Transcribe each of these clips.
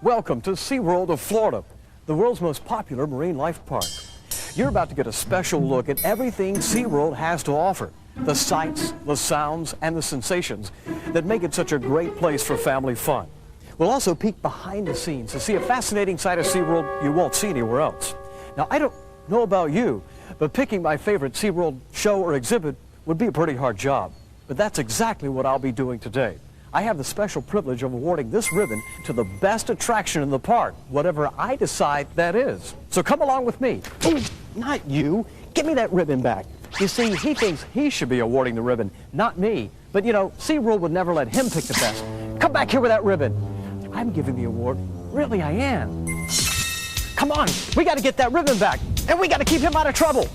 Welcome to SeaWorld of Florida, the world's most popular marine life park. You're about to get a special look at everything SeaWorld has to offer. The sights, the sounds, and the sensations that make it such a great place for family fun. We'll also peek behind the scenes to see a fascinating side of SeaWorld you won't see anywhere else. Now, I don't know about you, but picking my favorite SeaWorld show or exhibit would be a pretty hard job. But that's exactly what I'll be doing today. I have the special privilege of awarding this ribbon to the best attraction in the park, whatever I decide that is. So come along with me. Ooh, not you. Give me that ribbon back. You see, he thinks he should be awarding the ribbon, not me. But you know, SeaWorld would never let him pick the best. Come back here with that ribbon. I'm giving the award. Really, I am. Come on, we got to get that ribbon back, and we got to keep him out of trouble.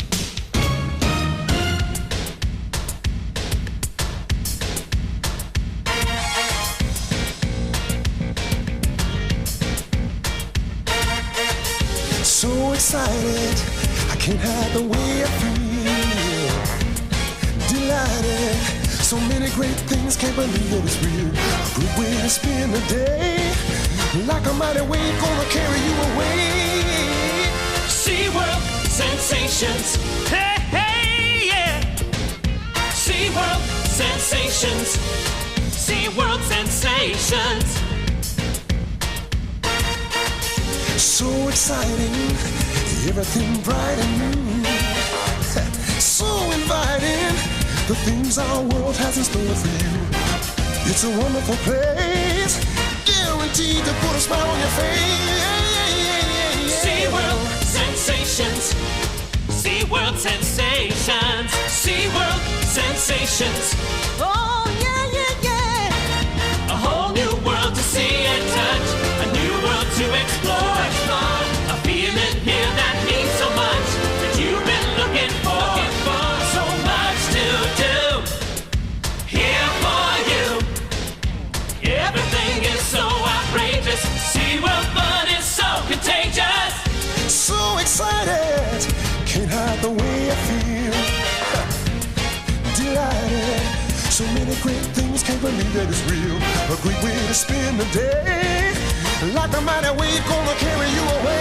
So excited, I can't hide the way I feel. Delighted, so many great things, can't believe that it's real. A good way to spend the day, like a mighty wave gonna carry you away. SeaWorld sensations, hey, hey, yeah. SeaWorld sensations, SeaWorld sensations. So exciting, everything bright and new. So inviting, the things our world has in store for you. It's a wonderful place, guaranteed to put a smile on your face. SeaWorld sensations, SeaWorld sensations, SeaWorld sensations. Oh yeah, yeah, yeah. A whole new world to see and touch, a new world to explore. A feeling here that means so much, that you've been looking for. So much to do here for you. Everything is so outrageous. SeaWorld fun is so contagious. So excited, can't hide the way I feel. Delighted, so many great things, can't believe that it's real. A great way to spend the day, like a mighty wave gonna carry you away.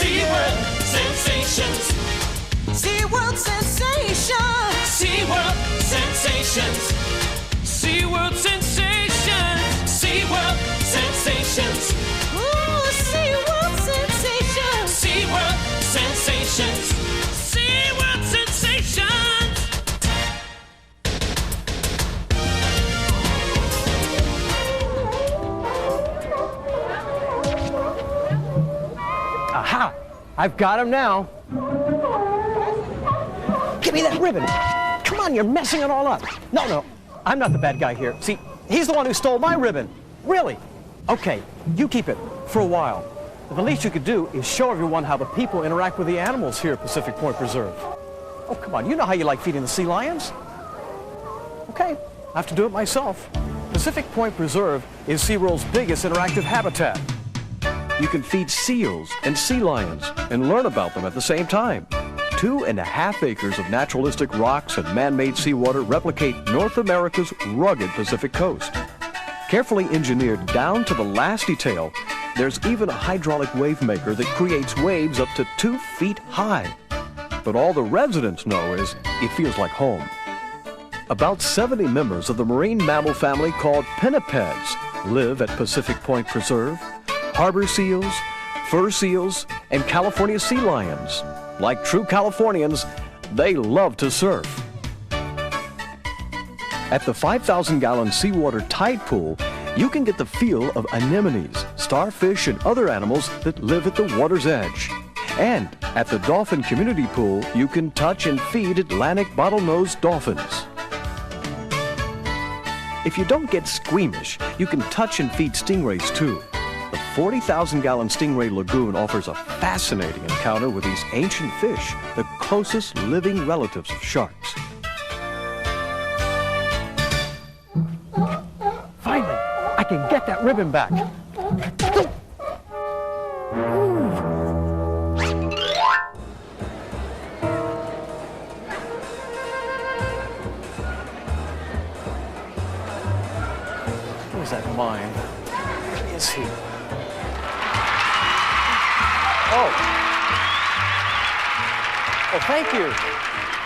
SeaWorld sensations, SeaWorld sensations, SeaWorld sensations, SeaWorld sensations, SeaWorld sensations. Ooh, SeaWorld sensations, SeaWorld sensations, SeaWorld sensations. Aha! I've got him now. Give me that ribbon. Come on, you're messing it all up. No, I'm not the bad guy here. See, he's the one who stole my ribbon. Really? Okay, you keep it for a while. The least you could do is show everyone how the people interact with the animals here at Pacific Point Preserve. Oh, come on, you know how you like feeding the sea lions. Okay, I have to do it myself. Pacific Point Preserve is SeaWorld's biggest interactive habitat. You can feed seals and sea lions and learn about them at the same time. 2.5 acres of naturalistic rocks and man-made seawater replicate North America's rugged Pacific coast. Carefully engineered down to the last detail, there's even a hydraulic wave maker that creates waves up to 2 feet high. But all the residents know is it feels like home. About 70 members of the marine mammal family called pinnipeds live at Pacific Point Preserve. Harbor seals, fur seals, and California sea lions. Like true Californians, they love to surf. At the 5,000-gallon seawater tide pool, you can get the feel of anemones, starfish, and other animals that live at the water's edge. And at the dolphin community pool, you can touch and feed Atlantic bottlenose dolphins. If you don't get squeamish, you can touch and feed stingrays too. The 40,000-gallon Stingray Lagoon offers a fascinating encounter with these ancient fish, the closest living relatives of sharks. Finally, I can get that ribbon back. Was that mine? is he? Oh. Well, thank you.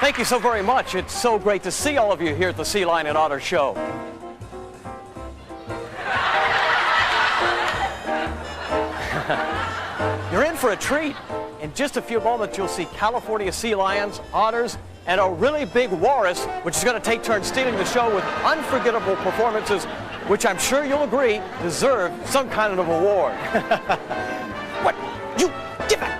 Thank you so very much. It's so great to see all of you here at the Sea Lion and Otter Show. You're in for a treat. In just a few moments, you'll see California sea lions, otters, and a really big walrus, which is going to take turns stealing the show with unforgettable performances, which I'm sure you'll agree deserve some kind of award. What? You give it!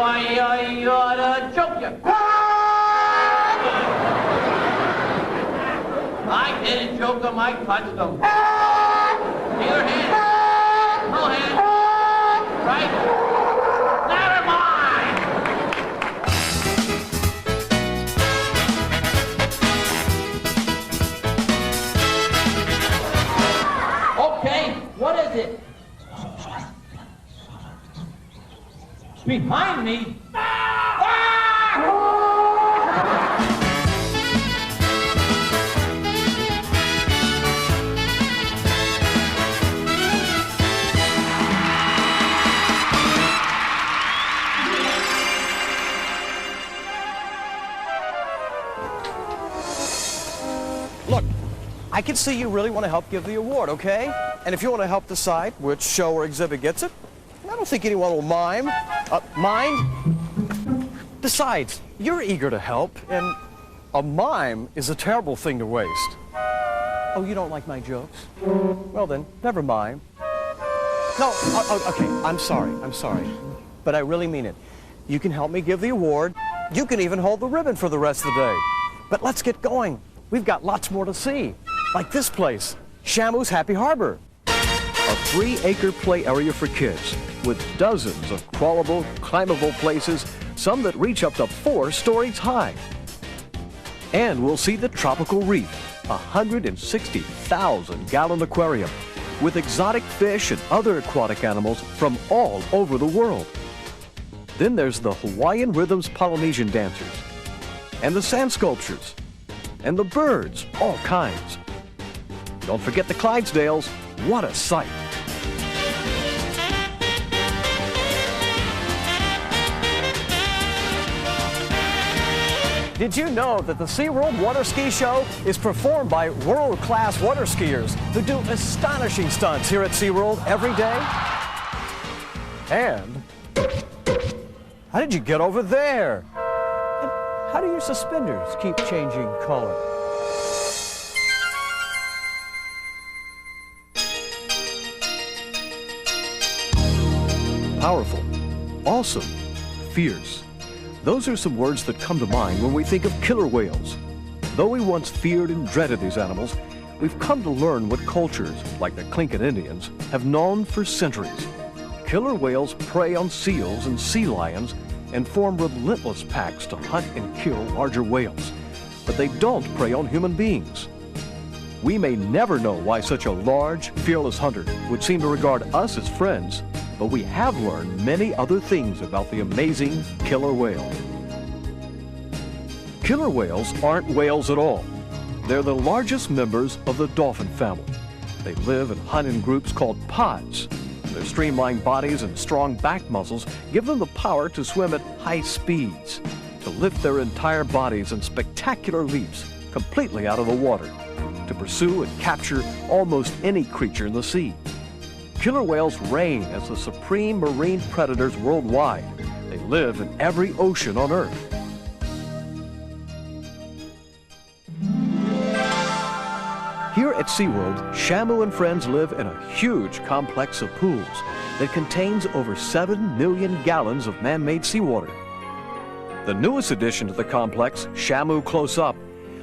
I ought to choke you. I didn't choke him, I touched him. Either hand. No hand. Right? Never mind. Okay, what is it? Behind me? Look, I can see you really want to help give the award, okay? And if you want to help decide which show or exhibit gets it, I don't think anyone will mind. Besides, you're eager to help, and a mime is a terrible thing to waste. Oh, you don't like my jokes? Well then, never mind. No, okay, I'm sorry. But I really mean it. You can help me give the award. You can even hold the ribbon for the rest of the day. But let's get going. We've got lots more to see. Like this place, Shamu's Happy Harbor. A 3-acre play area for kids with dozens of crawlable, climbable places, some that reach up to 4 stories high. And we'll see the Tropical Reef, a 160,000-gallon aquarium with exotic fish and other aquatic animals from all over the world. Then there's the Hawaiian Rhythms Polynesian dancers, and the sand sculptures, and the birds, all kinds. Don't forget the Clydesdales. What a sight! Did you know that the SeaWorld Water Ski Show is performed by world-class water skiers who do astonishing stunts here at SeaWorld every day? And how did you get over there? And how do your suspenders keep changing color? Powerful, awesome, fierce. Those are some words that come to mind when we think of killer whales. Though we once feared and dreaded these animals, we've come to learn what cultures, like the Tlingit Indians, have known for centuries. Killer whales prey on seals and sea lions and form relentless packs to hunt and kill larger whales. But they don't prey on human beings. We may never know why such a large, fearless hunter would seem to regard us as friends, but we have learned many other things about the amazing killer whale. Killer whales aren't whales at all. They're the largest members of the dolphin family. They live and hunt in groups called pods. Their streamlined bodies and strong back muscles give them the power to swim at high speeds, to lift their entire bodies in spectacular leaps completely out of the water, to pursue and capture almost any creature in the sea. Killer whales reign as the supreme marine predators worldwide. They live in every ocean on Earth. Here at SeaWorld, Shamu and friends live in a huge complex of pools that contains over 7 million gallons of man-made seawater. The newest addition to the complex, Shamu Close Up,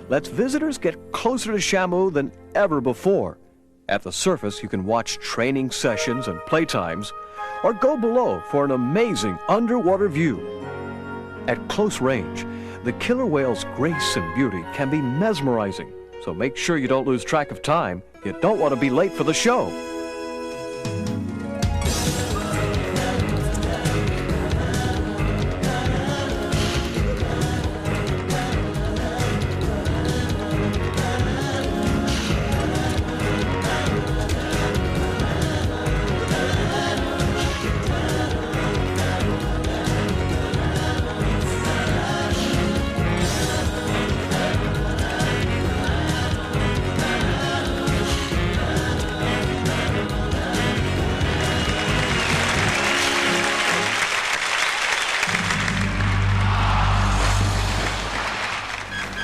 lets visitors get closer to Shamu than ever before. At the surface, you can watch training sessions and playtimes, or go below for an amazing underwater view. At close range, the killer whale's grace and beauty can be mesmerizing, so make sure you don't lose track of time. You don't want to be late for the show.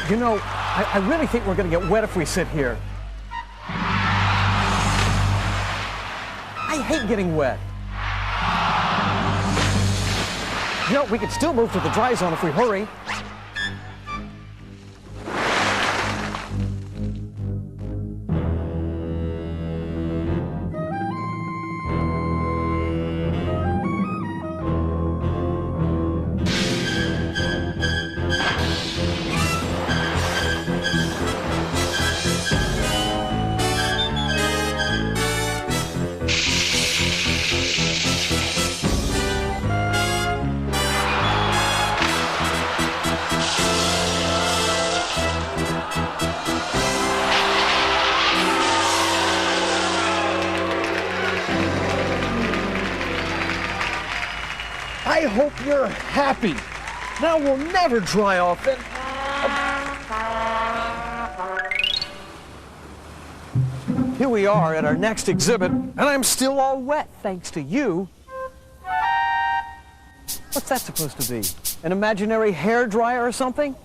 You know, I really think we're going to get wet if we sit here. I hate getting wet. You know, we can still move to the dry zone if we hurry. I hope you're happy. Now we'll never dry off and... Here we are at our next exhibit, and I'm still all wet thanks to you. What's that supposed to be? An imaginary hair dryer or something?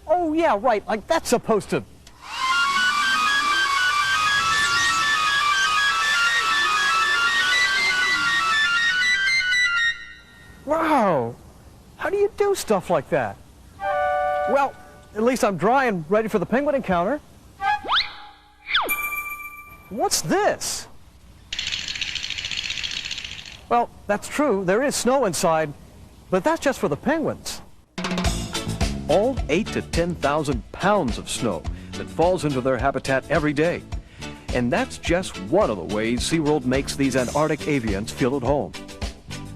Oh yeah, right, like that's supposed to... Wow! How do you do stuff like that? Well, at least I'm dry and ready for the penguin encounter. What's this? Well, that's true. There is snow inside, but that's just for the penguins. All 8,000 to 10,000 pounds of snow that falls into their habitat every day. And that's just one of the ways SeaWorld makes these Antarctic avians feel at home.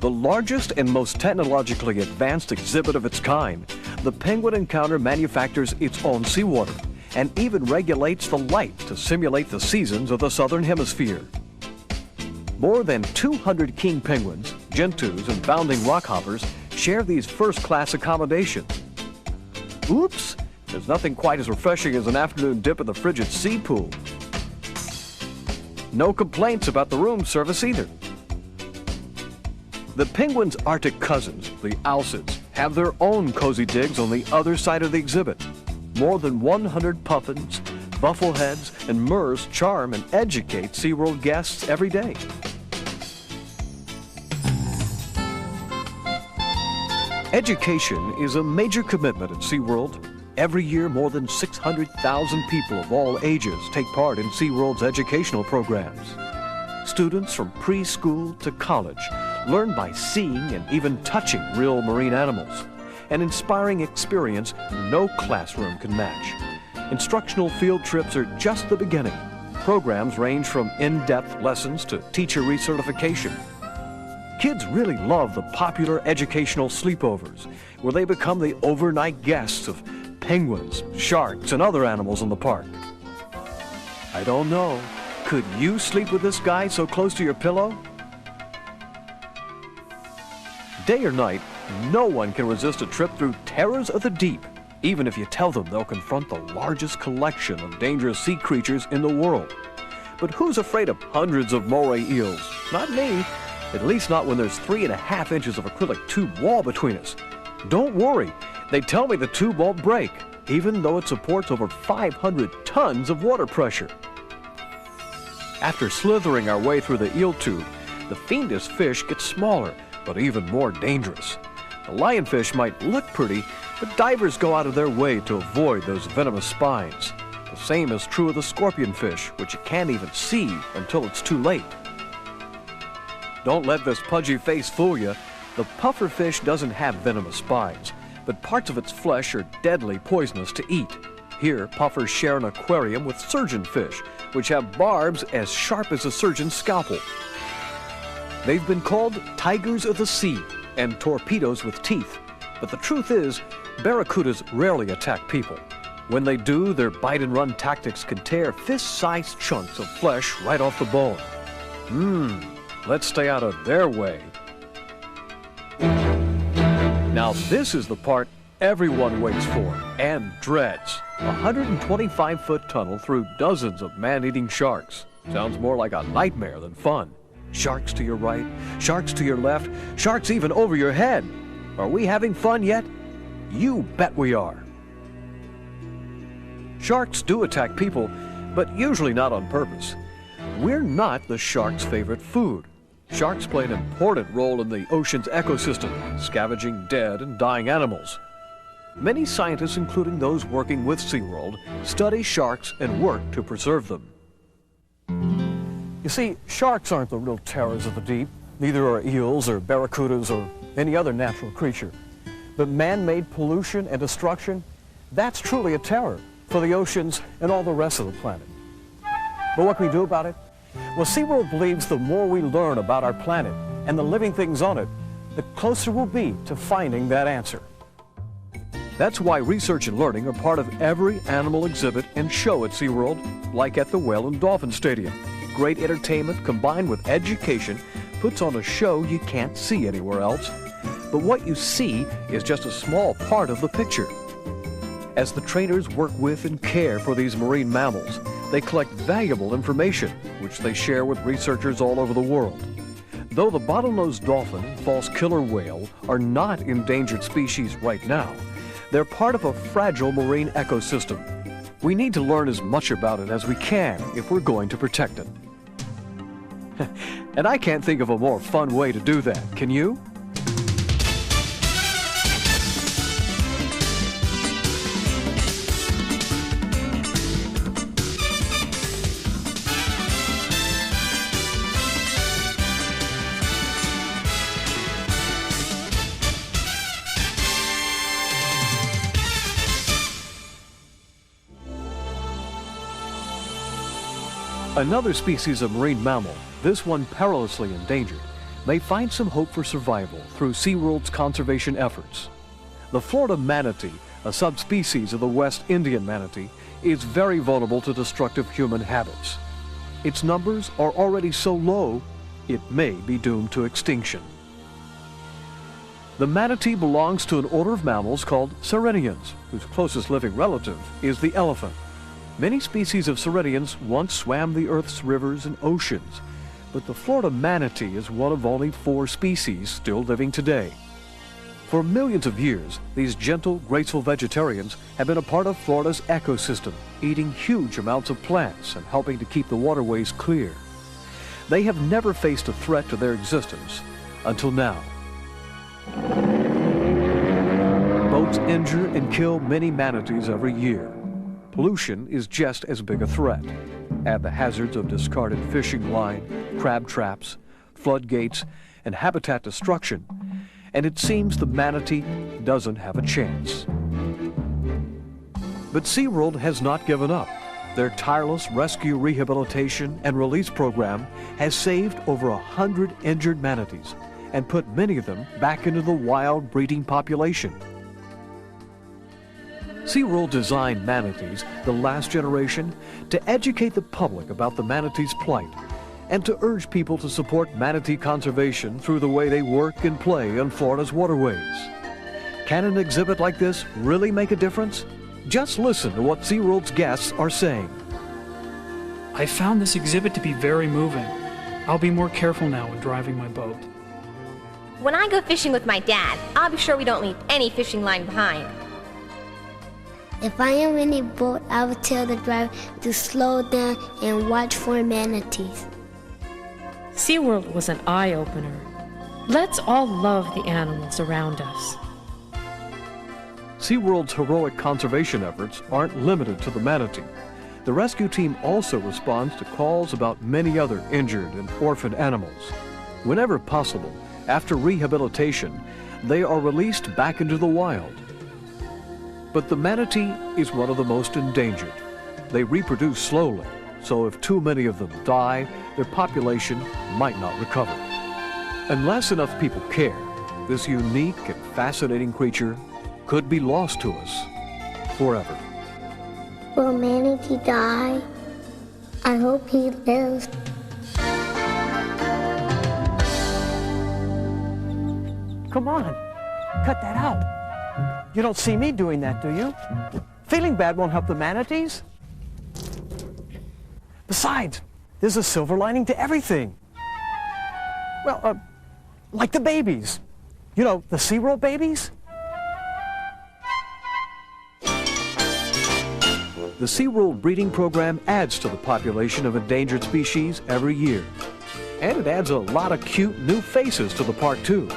The largest and most technologically advanced exhibit of its kind, the Penguin Encounter manufactures its own seawater and even regulates the light to simulate the seasons of the southern hemisphere. More than 200 king penguins, gentoos, and bounding rockhoppers share these first-class accommodations. Oops, there's nothing quite as refreshing as an afternoon dip in the frigid sea pool. No complaints about the room service either. The penguins' Arctic cousins, the alcids, have their own cozy digs on the other side of the exhibit. More than 100 puffins, buffleheads, and murres charm and educate SeaWorld guests every day. Education is a major commitment at SeaWorld. Every year, more than 600,000 people of all ages take part in SeaWorld's educational programs. Students from preschool to college learn by seeing and even touching real marine animals, an inspiring experience no classroom can match. Instructional field trips are just the beginning. Programs range from in-depth lessons to teacher recertification. Kids really love the popular educational sleepovers, where they become the overnight guests of penguins, sharks, and other animals in the park. I don't know, could you sleep with this guy so close to your pillow? Day or night, no one can resist a trip through terrors of the deep, even if you tell them they'll confront the largest collection of dangerous sea creatures in the world. But who's afraid of hundreds of moray eels? Not me. At least not when there's 3.5 inches of acrylic tube wall between us. Don't worry, they tell me the tube won't break, even though it supports over 500 tons of water pressure. After slithering our way through the eel tube, the fiendish fish get smaller, but even more dangerous. The lionfish might look pretty, but divers go out of their way to avoid those venomous spines. The same is true of the scorpionfish, which you can't even see until it's too late. Don't let this pudgy face fool you. The pufferfish doesn't have venomous spines, but parts of its flesh are deadly poisonous to eat. Here, puffers share an aquarium with surgeonfish, which have barbs as sharp as a surgeon's scalpel. They've been called tigers of the sea and torpedoes with teeth. But the truth is, barracudas rarely attack people. When they do, their bite-and-run tactics can tear fist-sized chunks of flesh right off the bone. Let's stay out of their way. Now this is the part everyone waits for and dreads. A 125-foot tunnel through dozens of man-eating sharks. Sounds more like a nightmare than fun. Sharks to your right, sharks to your left, sharks even over your head. Are we having fun yet? You bet we are. Sharks do attack people, but usually not on purpose. We're not the shark's favorite food. Sharks play an important role in the ocean's ecosystem, scavenging dead and dying animals. Many scientists, including those working with SeaWorld, study sharks and work to preserve them. You see, sharks aren't the real terrors of the deep. Neither are eels or barracudas or any other natural creature. But man-made pollution and destruction, that's truly a terror for the oceans and all the rest of the planet. But what can we do about it? Well, SeaWorld believes the more we learn about our planet and the living things on it, the closer we'll be to finding that answer. That's why research and learning are part of every animal exhibit and show at SeaWorld, like at the Whale and Dolphin Stadium. Great entertainment combined with education puts on a show you can't see anywhere else. But what you see is just a small part of the picture. As the trainers work with and care for these marine mammals, they collect valuable information, which they share with researchers all over the world. Though the bottlenose dolphin and false killer whale are not endangered species right now, they're part of a fragile marine ecosystem. We need to learn as much about it as we can if we're going to protect it. And I can't think of a more fun way to do that, can you? Another species of marine mammal, this one perilously endangered, may find some hope for survival through SeaWorld's conservation efforts. The Florida manatee, a subspecies of the West Indian manatee, is very vulnerable to destructive human habits. Its numbers are already so low, it may be doomed to extinction. The manatee belongs to an order of mammals called sirenians, whose closest living relative is the elephant. Many species of sirenians once swam the Earth's rivers and oceans, but the Florida manatee is one of only 4 species still living today. For millions of years, these gentle, graceful vegetarians have been a part of Florida's ecosystem, eating huge amounts of plants and helping to keep the waterways clear. They have never faced a threat to their existence until now. Boats injure and kill many manatees every year. Pollution is just as big a threat. Add the hazards of discarded fishing line, crab traps, floodgates, and habitat destruction, and it seems the manatee doesn't have a chance. But SeaWorld has not given up. Their tireless rescue, rehabilitation, and release program has saved over 100 injured manatees and put many of them back into the wild breeding population. SeaWorld designed manatees, the last generation, to educate the public about the manatee's plight and to urge people to support manatee conservation through the way they work and play on Florida's waterways. Can an exhibit like this really make a difference? Just listen to what SeaWorld's guests are saying. I found this exhibit to be very moving. I'll be more careful now when driving my boat. When I go fishing with my dad, I'll be sure we don't leave any fishing line behind. If I am in a boat, I would tell the driver to slow down and watch for manatees. SeaWorld was an eye-opener. Let's all love the animals around us. SeaWorld's heroic conservation efforts aren't limited to the manatee. The rescue team also responds to calls about many other injured and orphaned animals. Whenever possible, after rehabilitation, they are released back into the wild. But the manatee is one of the most endangered. They reproduce slowly, so if too many of them die, their population might not recover. Unless enough people care, this unique and fascinating creature could be lost to us forever. Will Manatee die? I hope he lives. Come on, cut that out. You don't see me doing that, do you? Feeling bad won't help the manatees. Besides, there's a silver lining to everything. Well, like the babies. You know, the SeaWorld babies? The SeaWorld breeding program adds to the population of endangered species every year. And it adds a lot of cute new faces to the park, too.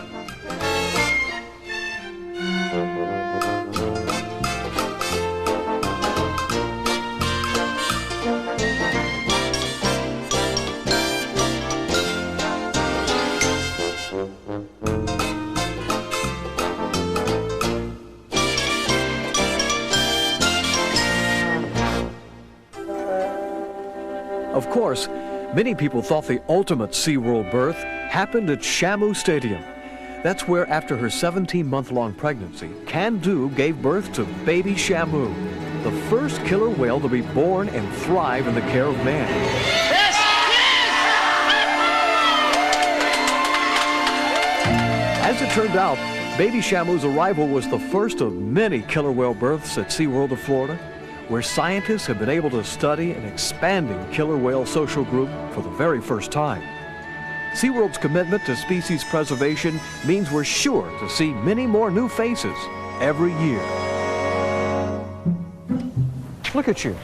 Of course, many people thought the ultimate SeaWorld birth happened at Shamu Stadium. That's where, after her 17-month-long pregnancy, Can-Do gave birth to baby Shamu, the first killer whale to be born and thrive in the care of man. As it turned out, baby Shamu's arrival was the first of many killer whale births at SeaWorld of Florida, where scientists have been able to study an expanding killer whale social group for the very first time. SeaWorld's commitment to species preservation means we're sure to see many more new faces every year. Look at you.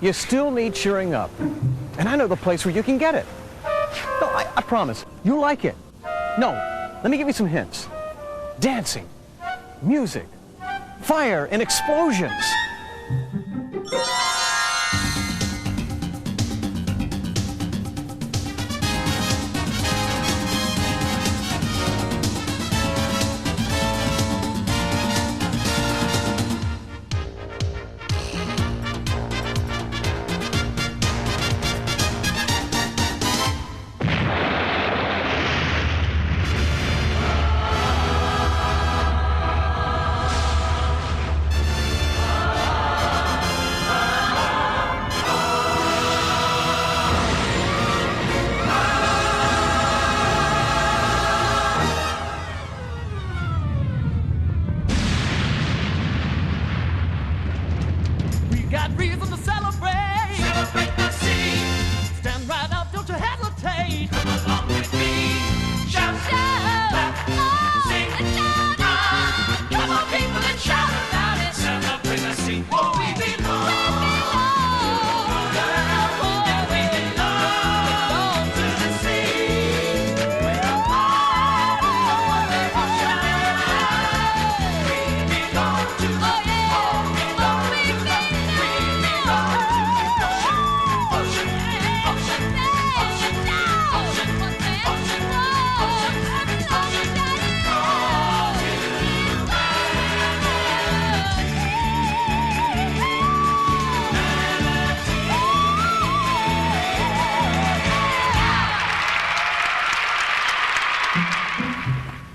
You still need cheering up. And I know the place where you can get it. No, I promise. You'll like it. No, let me give you some hints. Dancing, music, fire, and explosions. Got reason to celebrate. Celebrate the sea. Stand right up, don't you hesitate. Come along with me. Shout, clap, sing, shout. Come on, people, and shout about it. Celebrate the sea. Oh, we belong. And we belong to the sea. We're a part of the ocean. We belong to the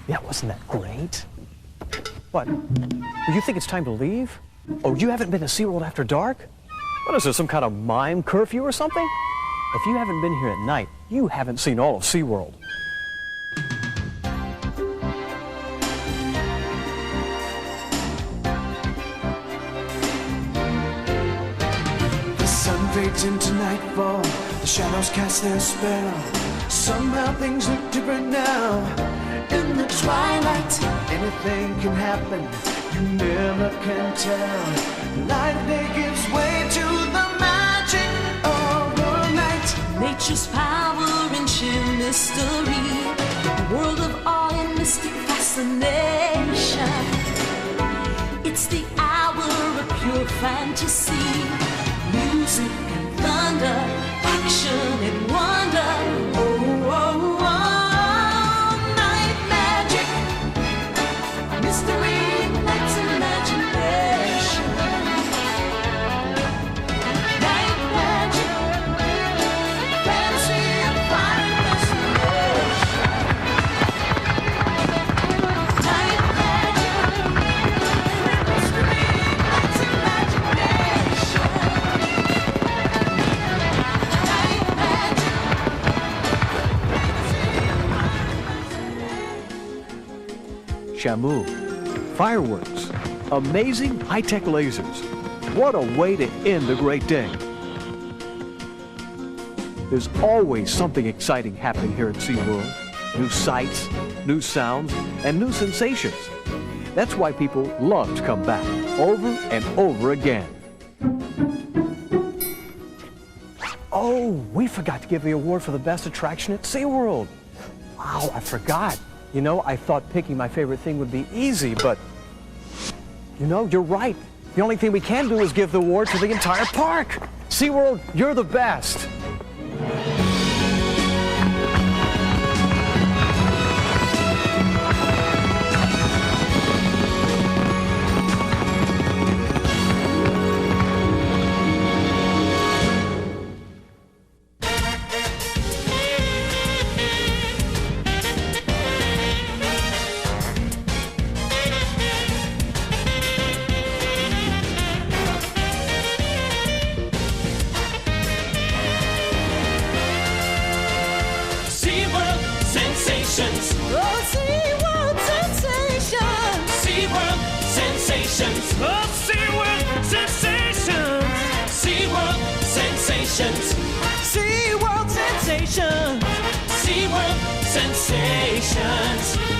Yeah, wasn't that great? What? Well, you think it's time to leave? Oh, you haven't been to SeaWorld after dark? What is this, some kind of mime curfew or something? If you haven't been here at night, you haven't seen all of SeaWorld. The sun fades into nightfall, the shadows cast their spell. Somehow things look different now. In the twilight, anything can happen, you never can tell. Night and day gives way to the magic of the night. Nature's power and sheer mystery, a world of awe and mystic fascination. It's the hour of pure fantasy, music and thunder, action and wonder. Oh, oh, oh. Shamu. Fireworks. Amazing high-tech lasers. What a way to end a great day. There's always something exciting happening here at SeaWorld. New sights, new sounds, and new sensations. That's why people love to come back over and over again. Oh, we forgot to give the award for the best attraction at SeaWorld. Wow, I forgot. You know, I thought picking my favorite thing would be easy, but you know, you're right. The only thing we can do is give the award to the entire park. SeaWorld, you're the best. Sensations. Oh, SeaWorld sensations. SeaWorld sensations. Oh, SeaWorld sensations. SeaWorld sensations. SeaWorld sensations. SeaWorld sensations.